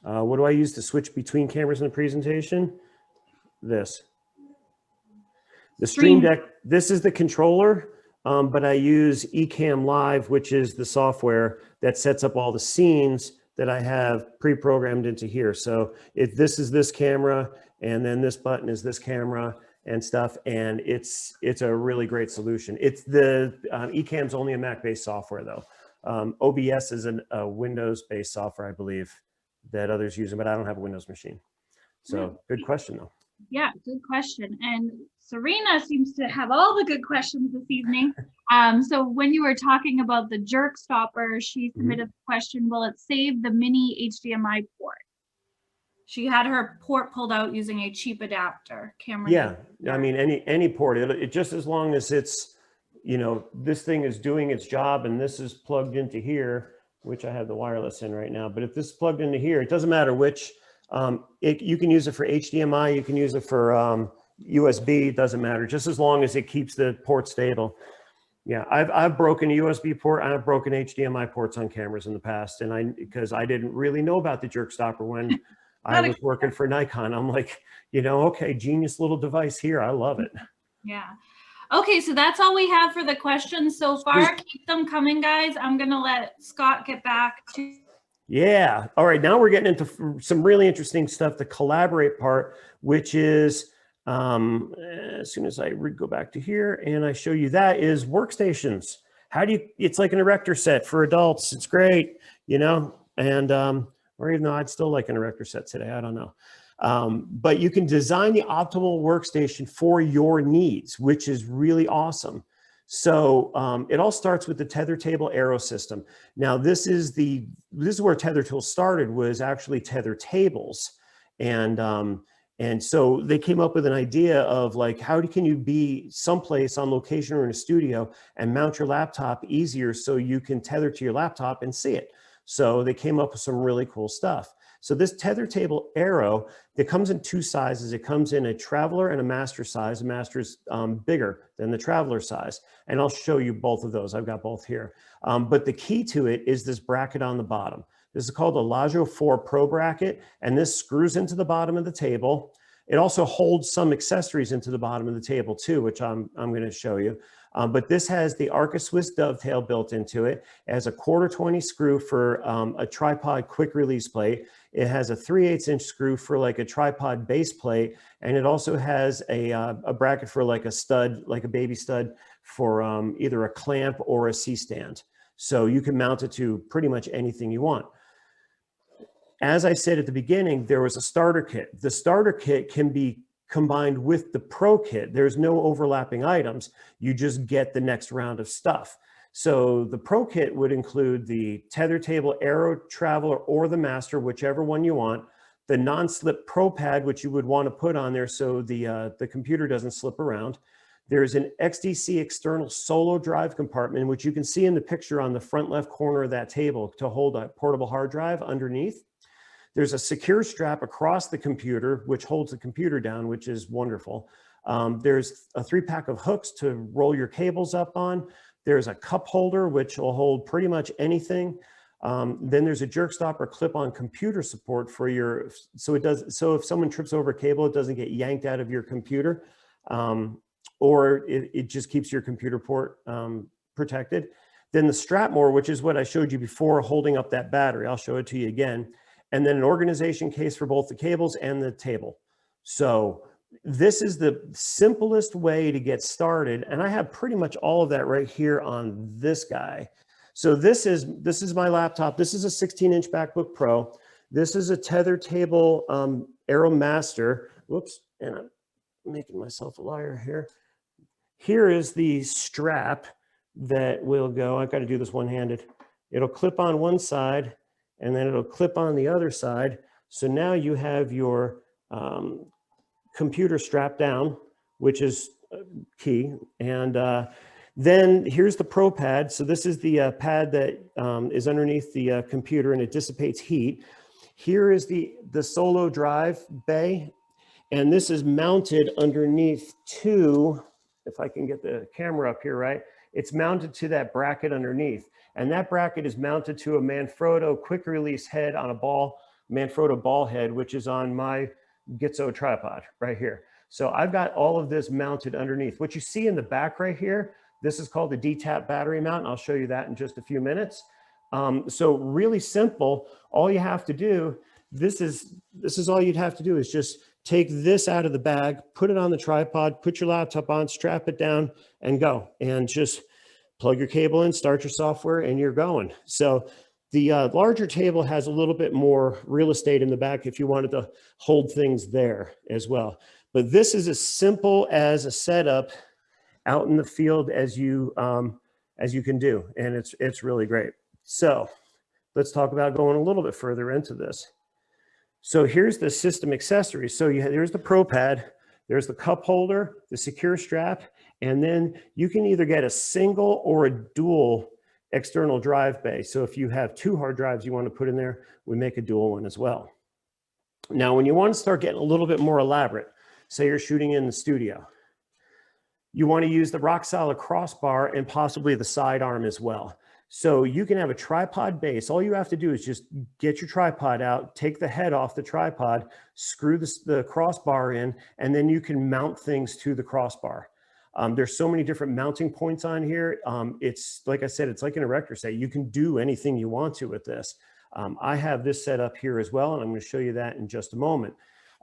What do I use to switch between cameras and the presentation? The Stream Deck. This is the controller, but I use Ecamm Live, which is the software that sets up all the scenes that I have pre-programmed into here. So if this is this camera, and then this button is this camera and stuff, and it's a really great solution. It's Ecamm's only a Mac-based software though. OBS is a Windows-based software, I believe, that others use, but I don't have a Windows machine. So good question though. Yeah, good question. And Serena seems to have all the good questions this evening. So when you were talking about the jerk stopper, she submitted the question, will it save the mini HDMI port? She had her port pulled out using a cheap adapter camera. Yeah, I mean, any port, it just as long as it's, this thing is doing its job and this is plugged into here, which I have the wireless in right now. But if this is plugged into here, it doesn't matter which, you can use it for HDMI, you can use it for USB, it doesn't matter, just as long as it keeps the port stable. Yeah, I've broken a USB port, I've broken HDMI ports on cameras in the past, and because I didn't really know about the jerk stopper when I was working for Nikon. I'm like, okay, genius little device here. I love it. Yeah. Okay, so that's all we have for the questions so far. Keep them coming, guys. I'm going to let Scott get back to. Yeah. All right. Now we're getting into some really interesting stuff, the collaborate part, which is as soon as I go back to here and I show you that is workstations. How do you, it's like an erector set for adults. It's great, you know, and or even though I'd still like an erector set today, I don't know. But you can design the optimal workstation for your needs, which is really awesome. So it all starts with the tether table arrow system. Now this is where Tether Tools started, was actually tether tables. And so they came up with an idea of like, how can you be someplace on location or in a studio and mount your laptop easier so you can tether to your laptop and see it. So they came up with some really cool stuff. So this tether table arrow, it comes in two sizes. It comes in a traveler and a master size. The master is bigger than the traveler size. And I'll show you both of those. I've got both here. But the key to it is this bracket on the bottom. This is called a Lajo 4 Pro bracket, and this screws into the bottom of the table. It also holds some accessories into the bottom of the table too, which I'm going to show you. But this has the Arca Swiss dovetail built into it. It has a 1/4 screw for a tripod quick release plate. It has a 3/8 screw for like a tripod base plate. And it also has a bracket for like a stud, like a baby stud for either a clamp or a C-stand. So you can mount it to pretty much anything you want. As I said at the beginning, there was a starter kit. The starter kit can be combined with the Pro kit. There's no overlapping items. You just get the next round of stuff. So the Pro kit would include the tether table arrow, traveler, or the master, whichever one you want. The non-slip Pro pad, which you would want to put on there so the computer doesn't slip around. There's an XDC external solo drive compartment, which you can see in the picture on the front left corner of that table to hold a portable hard drive underneath. There's a secure strap across the computer, which holds the computer down, which is wonderful. There's a 3-pack of hooks to roll your cables up on. There's a cup holder, which will hold pretty much anything. Then there's a jerk stop or clip-on computer support for your, so if someone trips over a cable, it doesn't get yanked out of your computer, or it just keeps your computer port protected. Then the strap more, which is what I showed you before, holding up that battery. I'll show it to you again. And then an organization case for both the cables and the table. So this is the simplest way to get started. And I have pretty much all of that right here on this guy. So this is my laptop. This is a 16-inch MacBook Pro. This is a tether table Aero Master. Whoops, and I'm making myself a liar here. Here is the strap that will go, I've got to do this one-handed. It'll clip on one side, and then it'll clip on the other side. So now you have your computer strapped down, which is key. And then here's the Pro pad. So this is the pad that is underneath the computer, and it dissipates heat. Here is the solo drive bay, and this is mounted underneath to, if I can get the camera up here right, it's mounted to that bracket underneath. And that bracket is mounted to a Manfrotto quick release head on a Manfrotto ball head, which is on my Gitzo tripod right here. So I've got all of this mounted underneath. What you see in the back right here, this is called the D-tap battery mount. And I'll show you that in just a few minutes. So really simple. All you have to do, this is all you'd have to do is just take this out of the bag, put it on the tripod, put your laptop on, strap it down, and go. And just plug your cable in, start your software, and you're going. So the larger table has a little bit more real estate in the back if you wanted to hold things there as well. But this is as simple as a setup out in the field as you can do, and it's really great. So let's talk about going a little bit further into this. So here's the system accessories. So there's the Pro pad, there's the cup holder, the secure strap, and then you can either get a single or a dual external drive bay. So if you have 2 hard drives you want to put in there, we make a dual one as well. Now, when you want to start getting a little bit more elaborate, say you're shooting in the studio, you want to use the rock solid crossbar and possibly the sidearm as well. So you can have a tripod base. All you have to do is just get your tripod out, take the head off the tripod, screw the crossbar in, and then you can mount things to the crossbar. There's so many different mounting points on here. It's like I said, it's like an erector set. You can do anything you want to with this. I have this set up here as well, and I'm going to show you that in just a moment.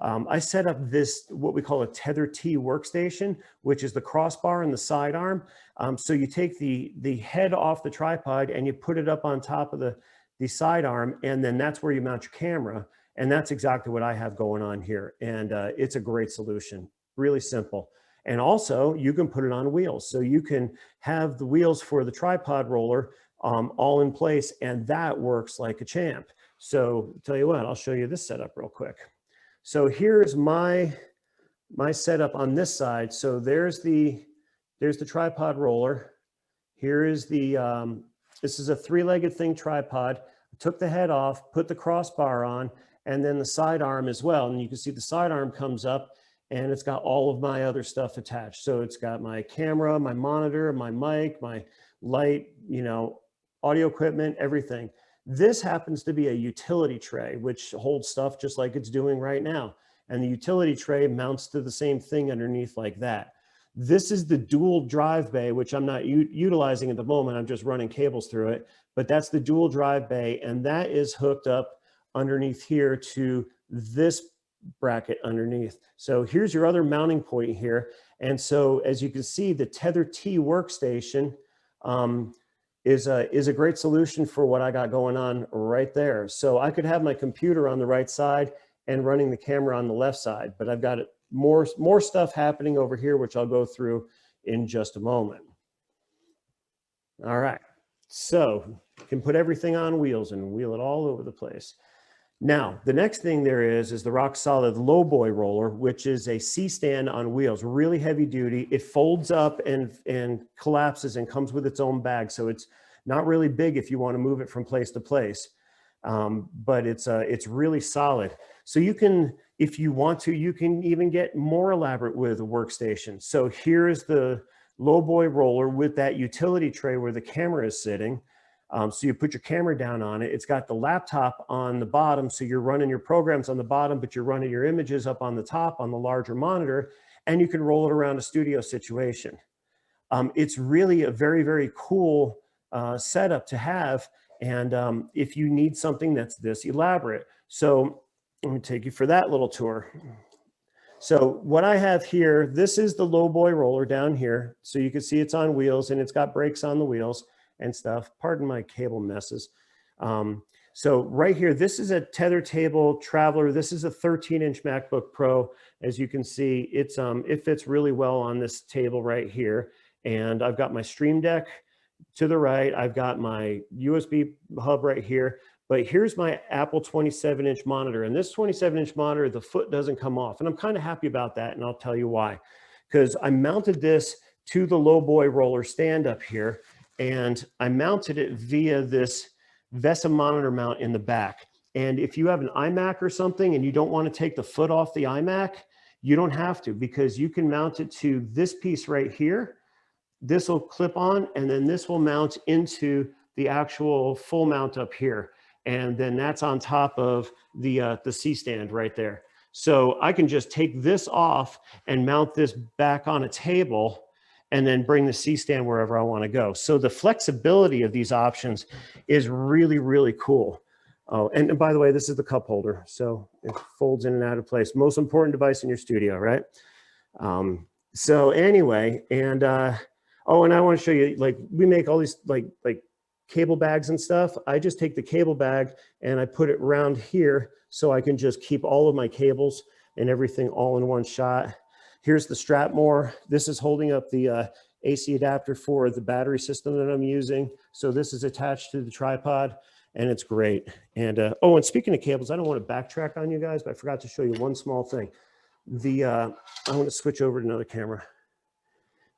I set up this, what we call a Tether T workstation, which is the crossbar and the sidearm. So you take the head off the tripod and you put it up on top of the sidearm, and then that's where you mount your camera. And that's exactly what I have going on here. And it's a great solution, really simple. And also you can put it on wheels. So you can have the wheels for the tripod roller all in place, and that works like a champ. So tell you what, I'll show you this setup real quick. So here's my setup on this side. So there's the tripod roller. Here is the, this is a 3-legged thing tripod. I took the head off, put the crossbar on, and then the sidearm as well. And you can see the sidearm comes up and it's got all of my other stuff attached. So it's got my camera, my monitor, my mic, my light, you know, audio equipment, everything. This happens to be a utility tray, which holds stuff just like it's doing right now. And the utility tray mounts to the same thing underneath like that. This is the dual drive bay, which I'm not utilizing at the moment. I'm just running cables through it, but that's the dual drive bay. And that is hooked up underneath here to this bracket underneath. So here's your other mounting point here. And so as you can see, the Tether T workstation is a great solution for what I got going on right there. So I could have my computer on the right side and running the camera on the left side, but I've got more stuff happening over here, which I'll go through in just a moment. All right, so you can put everything on wheels and wheel it all over the place. Now, the next thing there is the rock solid low boy roller, which is a C-stand on wheels, really heavy duty. It folds up and collapses and comes with its own bag. So it's not really big if you want to move it from place to place, but it's really solid. So you can, if you want to, you can even get more elaborate with a workstation. So here's the low boy roller with that utility tray where the camera is sitting. So you put your camera down on it. It's got the laptop on the bottom. So you're running your programs on the bottom, but you're running your images up on the top on the larger monitor, and you can roll it around a studio situation. It's really a very, very cool setup to have. And if you need something that's this elaborate. So let me take you for that little tour. So what I have here, this is the low boy roller down here. So you can see it's on wheels and it's got brakes on the wheels and stuff. Pardon my cable messes. So right here, this is a tether table traveler. This is a 13-inch MacBook Pro. As you can see, it fits really well on this table right here. And I've got my Stream Deck to the right. I've got my USB hub right here. But here's my Apple 27-inch monitor. And this 27-inch monitor, the foot doesn't come off. And I'm kind of happy about that. And I'll tell you why. Because I mounted this to the low boy roller stand up here. And I mounted it via this VESA monitor mount in the back. And if you have an iMac or something and you don't want to take the foot off the iMac, you don't have to, because you can mount it to this piece right here. This will clip on, and then this will mount into the actual full mount up here. And then that's on top of the C-stand right there. So I can just take this off and mount this back on a table and then bring the C-stand wherever I want to go. So the flexibility of these options is really, really cool. Oh, and by the way, this is the cup holder. So it folds in and out of place. Most important device in your studio, right? So anyway, and oh, and I want to show you, like, we make all these like cable bags and stuff. I just take the cable bag and I put it around here so I can just keep all of my cables and everything all in one shot. Here's the strap more. This is holding up the AC adapter for the battery system that I'm using. So this is attached to the tripod and it's great. And oh, and speaking of cables, I don't want to backtrack on you guys, but I forgot to show you one small thing. I want to switch over to another camera.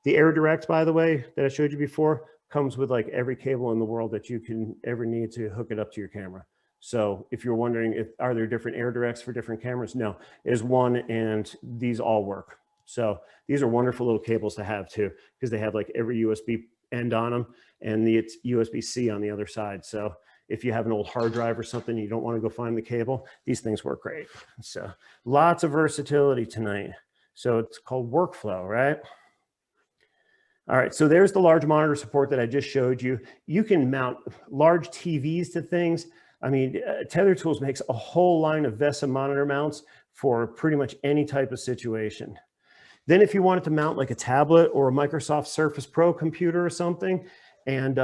The Air Direct, by the way, that I showed you before, comes with like every cable in the world that you can ever need to hook it up to your camera. So if you're wondering, are there different Air Directs for different cameras? No, there's one, and these all work. So these are wonderful little cables to have too, because they have like every USB end on them, and it's USB-C on the other side. So if you have an old hard drive or something, you don't want to go find the cable, these things work great. So lots of versatility tonight. So it's called workflow, right? All right, so there's the large monitor support that I just showed you. You can mount large TVs to things. I mean, Tether Tools makes a whole line of VESA monitor mounts for pretty much any type of situation. Then if you wanted to mount like a tablet or a Microsoft Surface Pro computer or something and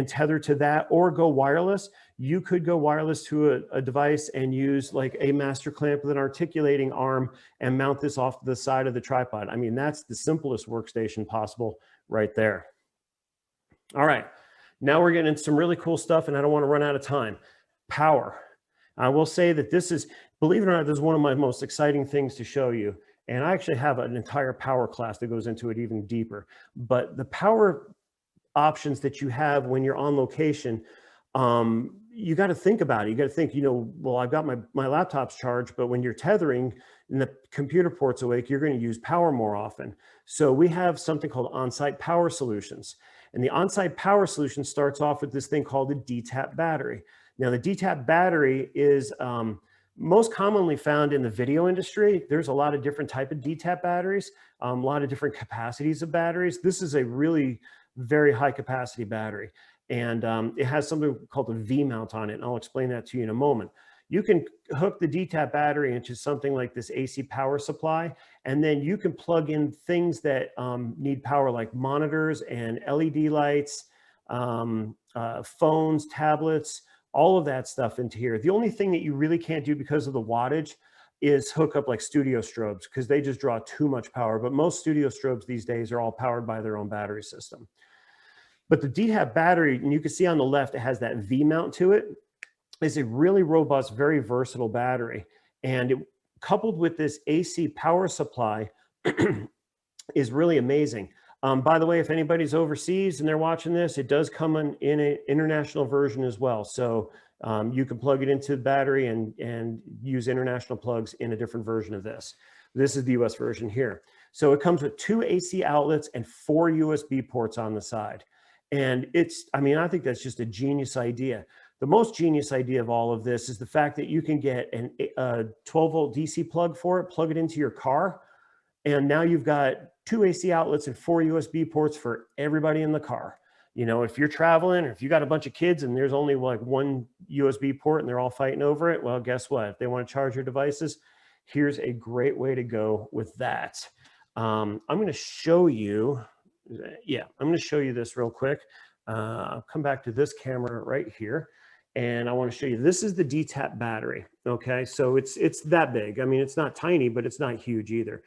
tether to that or go wireless, you could go wireless to a device and use like a master clamp with an articulating arm and mount this off the side of the tripod. I mean, that's the simplest workstation possible right there. All right, now we're getting into some really cool stuff and I don't want to run out of time. Power. I will say that this is, believe it or not, this is one of my most exciting things to show you. And I actually have an entire power class that goes into it even deeper. But the power options that you have when you're on location, you got to think about it. You got to think, you know, well, I've got my laptop's charged, but when you're tethering and the computer port's awake, you're going to use power more often. So we have something called on-site power solutions. And the on-site power solution starts off with this thing called the DTAP battery. Now, the DTAP battery is most commonly found in the video industry. There's a lot of different type of DTAP batteries, a lot of different capacities of batteries. This is a really very high capacity battery. And it has something called a V-mount on it. And I'll explain that to you in a moment. You can hook the DTAP battery into something like this AC power supply, and then you can plug in things that need power like monitors and LED lights, phones, tablets, all of that stuff into here. The only thing that you really can't do because of the wattage is hook up like studio strobes because they just draw too much power. But most studio strobes these days are all powered by their own battery system. But the DTAP battery, and you can see on the left, it has that V mount to it, is a really robust, very versatile battery. And it, coupled with this AC power supply is really amazing. By the way, if anybody's overseas and they're watching this, it does come in an international version as well. So you can plug it into the battery and use international plugs in a different version of this. This is the US version here. So it comes with 2 AC outlets and 4 USB ports on the side. And it's, I mean, I think that's just a genius idea. The most genius idea of all of this is the fact that you can get a 12-volt DC plug for it, plug it into your car, and now you've got 2 AC outlets and 4 USB ports for everybody in the car. You know, if you're traveling or if you got a bunch of kids and there's only like 1 USB port and they're all fighting over it, well, guess what? If they want to charge your devices, here's a great way to go with that. I'm going to show you, I'm going to show you this real quick. I'll come back to this camera right here. And I want to show you, this is the DTAP battery. Okay, so it's that big. I mean, it's not tiny, but it's not huge either.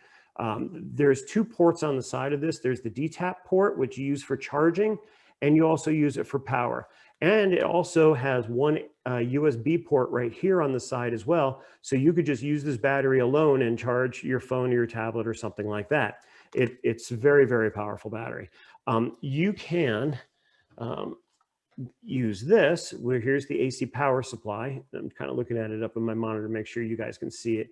There's 2 ports on the side of this. There's the DTAP port, which you use for charging, and you also use it for power. And it also has 1 USB port right here on the side as well. So you could just use this battery alone and charge your phone or your tablet or something like that. It's very, very powerful battery. You can use this, where here's the AC power supply. I'm kind of looking at it up on my monitor to make sure you guys can see it.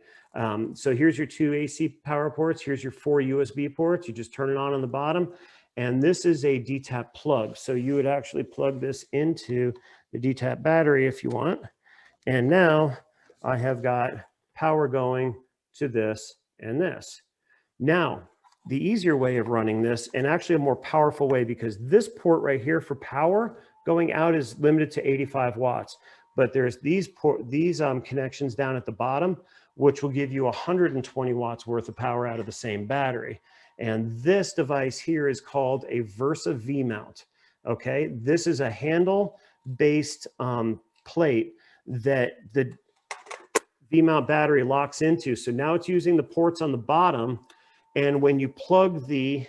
So here's your 2 AC power ports. Here's your 4 USB ports. You just turn it on the bottom. And this is a DTAP plug. So you would actually plug this into the DTAP battery if you want. And now I have got power going to this and this. Now, the easier way of running this, and actually a more powerful way, because this port right here for power going out is limited to 85 watts. But there's these connections down at the bottom, which will give you 120 watts worth of power out of the same battery. And this device here is called a Versa V-mount. Okay, this is a handle-based plate that the V-mount battery locks into. So now it's using the ports on the bottom. And when you plug the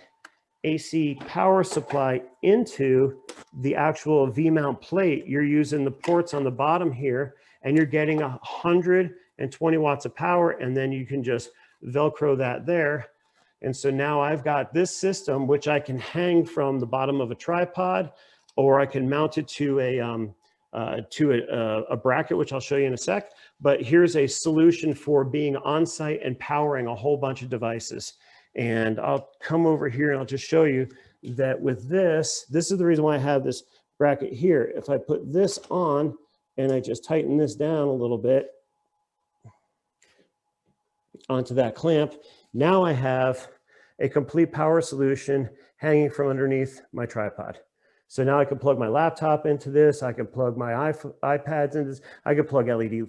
AC power supply into the actual V-mount plate, you're using the ports on the bottom here, and you're getting 120 watts of power, and then you can just Velcro that there. And so now I've got this system, which I can hang from the bottom of a tripod, or I can mount it to a bracket, which I'll show you in a sec. But here's a solution for being on site and powering a whole bunch of devices. And I'll come over here and I'll just show you that with this is the reason why I have this bracket here. If I put this on and I just tighten this down a little bit onto that clamp, now I have a complete power solution hanging from underneath my tripod. So now I can plug my laptop into this. I can plug my iPads into this. I could plug LED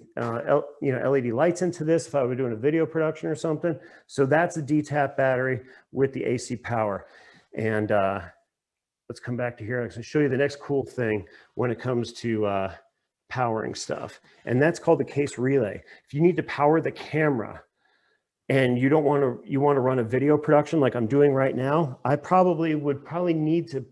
lights into this if I were doing a video production or something. So that's a DTAP battery with the AC power. And let's come back to here. I'm going to show you the next cool thing when it comes to powering stuff. And that's called the case relay. If you need to power the camera, and you want to run a video production like I'm doing right now, I would need to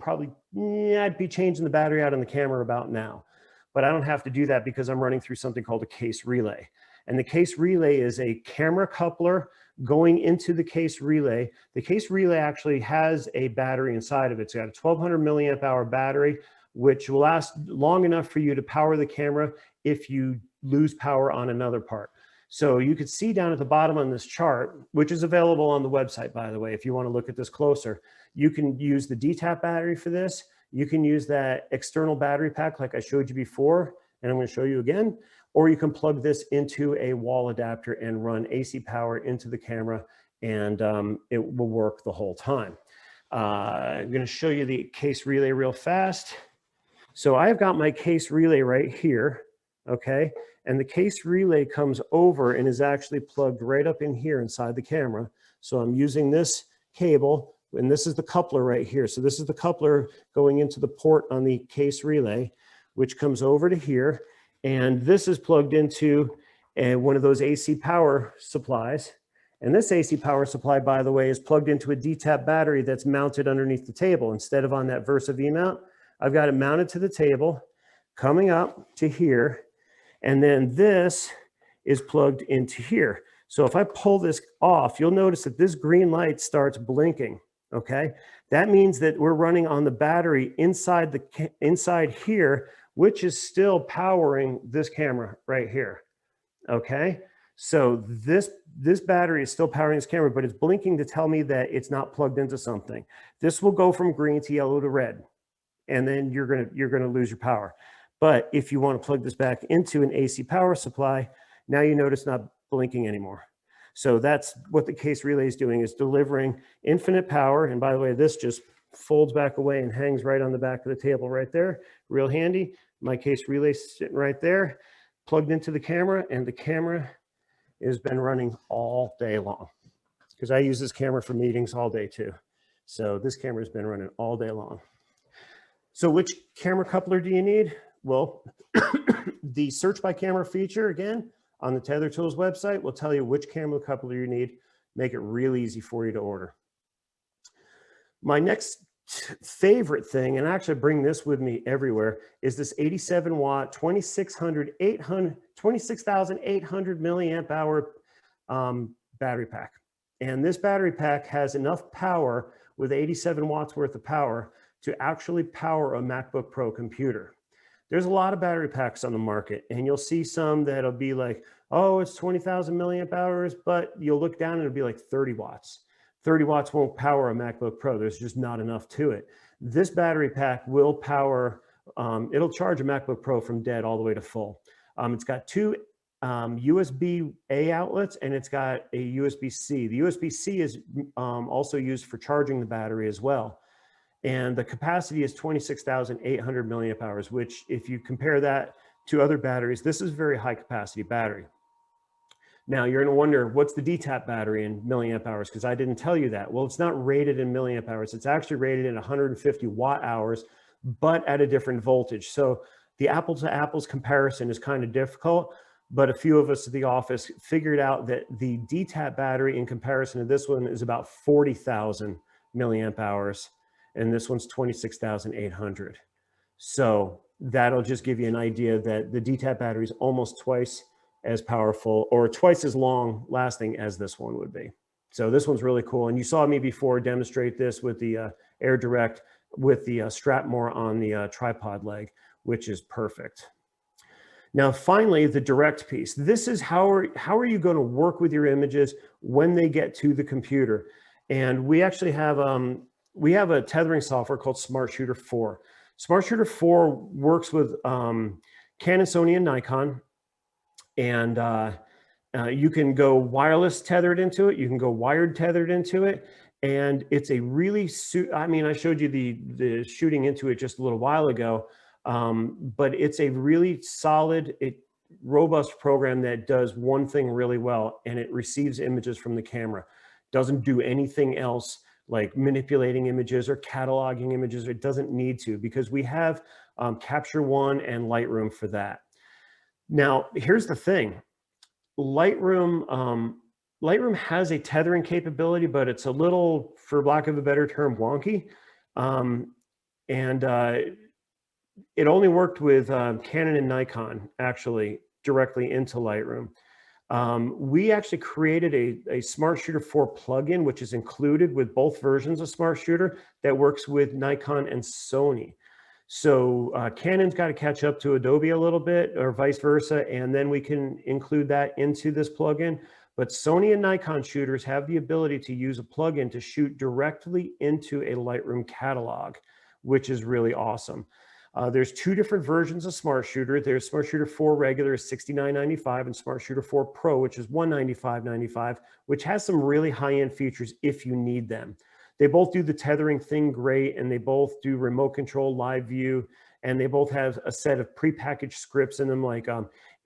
I'd be changing the battery out on the camera about now. But I don't have to do that because I'm running through something called a case relay. And the case relay is a camera coupler going into the case relay. The case relay actually has a battery inside of it. It's got a 1200 milliamp hour battery, which will last long enough for you to power the camera if you lose power on another part. So you could see down at the bottom on this chart, which is available on the website, by the way, if you want to look at this closer, you can use the DTAP battery for this. You can use that external battery pack like I showed you before, and I'm going to show you again, or you can plug this into a wall adapter and run AC power into the camera, and it will work the whole time. I'm going to show you the case relay real fast. So I've got my case relay right here, okay? And the case relay comes over and is actually plugged right up in here inside the camera. So I'm using this cable, and this is the coupler right here. So this is the coupler going into the port on the case relay, which comes over to here. And this is plugged into one of those AC power supplies. And this AC power supply, by the way, is plugged into a DTAP battery that's mounted underneath the table. Instead of on that Versa V mount, I've got it mounted to the table, coming up to here. And then this is plugged into here. So if I pull this off, you'll notice that this green light starts blinking, okay? That means that we're running on the battery inside here, which is still powering this camera right here, okay? So this battery is still powering this camera, but it's blinking to tell me that it's not plugged into something. This will go from green to yellow to red, and then you're gonna lose your power. But if you want to plug this back into an AC power supply, now you notice not blinking anymore. So that's what the case relay is doing, is delivering infinite power. And by the way, this just folds back away and hangs right on the back of the table right there. Real handy. My case relay is sitting right there, plugged into the camera, and the camera has been running all day long because I use this camera for meetings all day too. So this camera has been running all day long. So which camera coupler do you need? Well, the search by camera feature, again, on the Tether Tools website will tell you which camera coupler you need, make it real easy for you to order. My next favorite thing, and I actually bring this with me everywhere, is this 87 watt, 26,800 milliamp hour battery pack. And this battery pack has enough power with 87 watts worth of power to actually power a MacBook Pro computer. There's a lot of battery packs on the market, and you'll see some that'll be like, oh, it's 20,000 milliamp hours, but you'll look down and it'll be like 30 watts. 30 watts won't power a MacBook Pro. There's just not enough to it. This battery pack will power, it'll charge a MacBook Pro from dead all the way to full. It's got two USB-A outlets, and it's got a USB-C. The USB-C is also used for charging the battery as well. And the capacity is 26,800 milliamp hours, which if you compare that to other batteries, this is a very high capacity battery. Now you're gonna wonder, what's the DTAP battery in milliamp hours? Because I didn't tell you that. Well, it's not rated in milliamp hours. It's actually rated in 150 watt hours, but at a different voltage. So the apples to apples comparison is kind of difficult, but a few of us at the office figured out that the DTAP battery in comparison to this one is about 40,000 milliamp hours. And this one's 26,800. So that'll just give you an idea that the DTAP battery is almost twice as powerful or twice as long lasting as this one would be. So this one's really cool. And you saw me before demonstrate this with the Air Direct with the strap more on the tripod leg, which is perfect. Now, finally, the direct piece. This is how are you going to work with your images when they get to the computer? And we actually have a tethering software called Smart Shooter 4. Smart Shooter 4 works with Canon, Sony, and Nikon. And you can go wireless tethered into it. You can go wired tethered into it. And it's a really, I mean, I showed you the shooting into it just a little while ago, but it's a really solid, robust program that does one thing really well, and it receives images from the camera. Doesn't do anything else like manipulating images or cataloging images. It doesn't need to, because we have Capture One and Lightroom for that. Now, here's the thing. Lightroom has a tethering capability, but it's a little, for lack of a better term, wonky. It only worked with Canon and Nikon, actually, directly into Lightroom. We actually created a Smart Shooter 4 plugin, which is included with both versions of Smart Shooter, that works with Nikon and Sony. So Canon's got to catch up to Adobe a little bit, or vice versa, and then we can include that into this plugin. But Sony and Nikon shooters have the ability to use a plugin to shoot directly into a Lightroom catalog, which is really awesome. There's two different versions of Smart Shooter. There's Smart Shooter 4 regular is $69.95, and Smart Shooter 4 Pro, which is $195.95, which has some really high-end features if you need them. They both do the tethering thing great, and they both do remote control, live view, and they both have a set of prepackaged scripts in them, like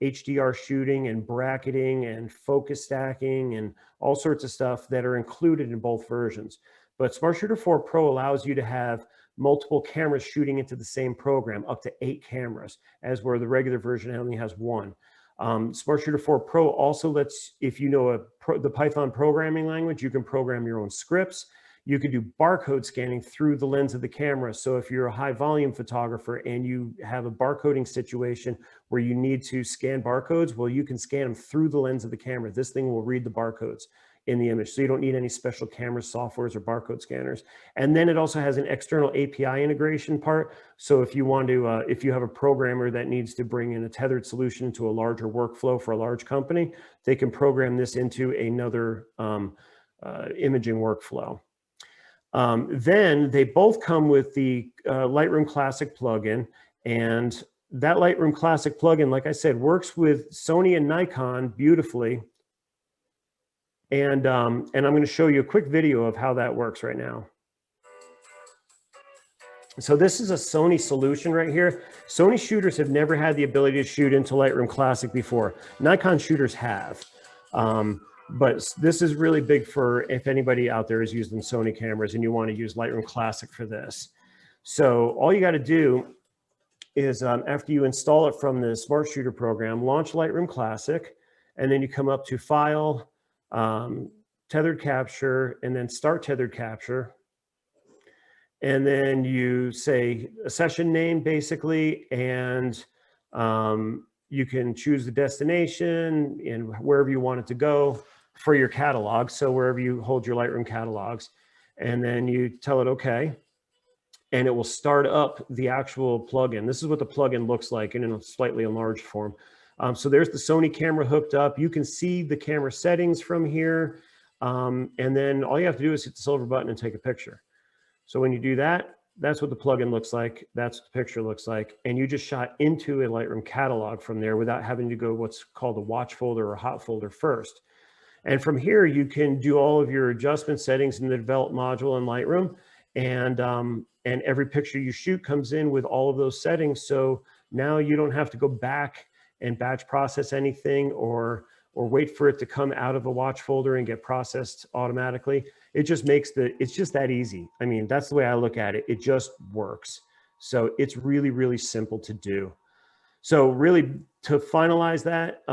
HDR shooting and bracketing and focus stacking and all sorts of stuff that are included in both versions. But Smart Shooter 4 Pro allows you to have multiple cameras shooting into the same program, up to 8 cameras, as where the regular version only has 1. Smart Shooter 4 Pro also lets, if you know the Python programming language, you can program your own scripts. You can do barcode scanning through the lens of the camera. So if you're a high volume photographer and you have a barcoding situation where you need to scan barcodes, well, you can scan them through the lens of the camera. This thing will read the barcodes in the image. So you don't need any special camera softwares or barcode scanners. And then it also has an external API integration part. So if you want to, if you have a programmer that needs to bring in a tethered solution to a larger workflow for a large company, they can program this into another imaging workflow. Then they both come with the Lightroom Classic plugin, and that Lightroom Classic plugin, like I said, works with Sony and Nikon beautifully. And I'm going to show you a quick video of how that works right now. So this is a Sony solution right here. Sony shooters have never had the ability to shoot into Lightroom Classic before. Nikon shooters have. But this is really big for if anybody out there is using Sony cameras and you want to use Lightroom Classic for this. So all you got to do is after you install it from the Smart Shooter program, launch Lightroom Classic, and then you come up to File, Tethered Capture, and then Start Tethered Capture. And then you say a session name basically, and you can choose the destination and wherever you want it to go for your catalog. So wherever you hold your Lightroom catalogs, and then you tell it okay, and it will start up the actual plugin. This is what the plugin looks like in a slightly enlarged form. So there's the Sony camera hooked up. You can see the camera settings from here. And then all you have to do is hit the silver button and take a picture. So when you do that, that's what the plugin looks like. That's what the picture looks like. And you just shot into a Lightroom catalog from there without having to go what's called a watch folder or hot folder first. And from here, you can do all of your adjustment settings in the develop module in Lightroom. And every picture you shoot comes in with all of those settings. So now you don't have to go back and batch process anything or wait for it to come out of a watch folder and get processed automatically. It just makes it's just that easy. I mean, that's the way I look at it. It just works. So it's really, really simple to do. So really, to finalize that,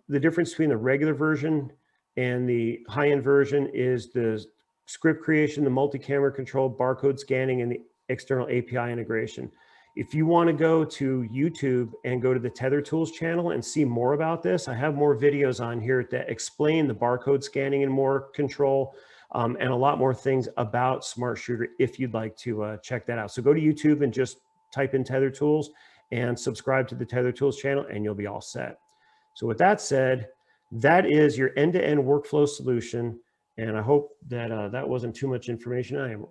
the difference between the regular version and the high-end version is the script creation, the multi-camera control, barcode scanning, and the external API integration. If you want to go to YouTube and go to the Tether Tools channel and see more about this, I have more videos on here that explain the barcode scanning and more control, and a lot more things about Smart Shooter if you'd like to check that out. So go to YouTube and just type in Tether Tools and subscribe to the Tether Tools channel, and you'll be all set. So with that said, that is your end-to-end workflow solution. And I hope that that wasn't too much information. I am